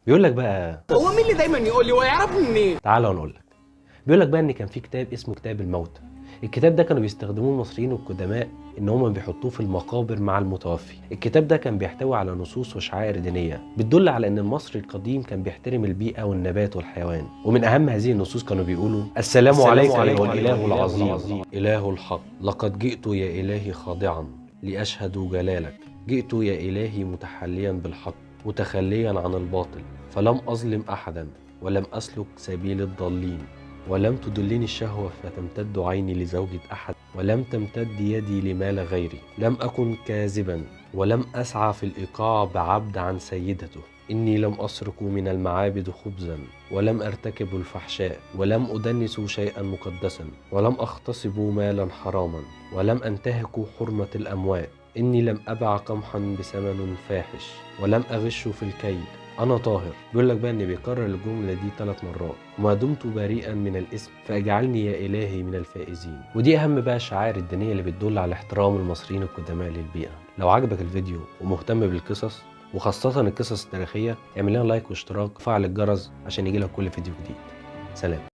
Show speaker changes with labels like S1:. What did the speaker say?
S1: بيقول لك بقى،
S2: هو مين اللي دايما يقول لي ويعرفني منين؟
S1: تعالى ونقول لك. بيقول لك بقى ان كان في كتاب اسمه كتاب الموتى. الكتاب ده كانوا بيستخدموه المصريين القدماء ان هم بيحطوه في المقابر مع المتوفي. الكتاب ده كان بيحتوي على نصوص وشعائر دينيه بتدل على ان المصري القديم كان بيحترم البيئه والنبات والحيوان. ومن اهم هذه النصوص كانوا بيقولوا: السلام عليك ايها الاله العظيم اله الحق، لقد جئت يا الهي خاضعا لاشهد جلالك، جئت يا الهي متحليا بالحق متخليا عن الباطل، فلم اظلم احدا ولم اسلك سبيل الضالين، ولم تدلني الشهوة فتمتد عيني لزوجة أحد، ولم تمتد يدي لمال غيري، لم أكن كاذبا ولم أسعى في الإيقاع بعبد عن سيدته، إني لم أسرق من المعابد خبزا ولم أرتكب الفحشاء ولم أدنس شيئا مقدسا ولم أغتصب مالا حراما ولم أنتهك حرمة الأموات، إني لم أبع قمحا بثمن فاحش ولم أغش في الكيل، أنا طاهر. بيقول لك بقى إن بيكرر الجملة دي 3 مرات: وما دمت بريئا من الإثم فاجعلني يا إلهي من الفائزين. ودي أهم بقى الشعائر الدينية اللي بتدل على احترام المصريين القدماء للبيئة. لو عجبك الفيديو ومهتم بالقصص وخاصة القصص التاريخية، اعمل لنا لايك واشتراك وفعل الجرس عشان يجيلك كل فيديو جديد. سلام.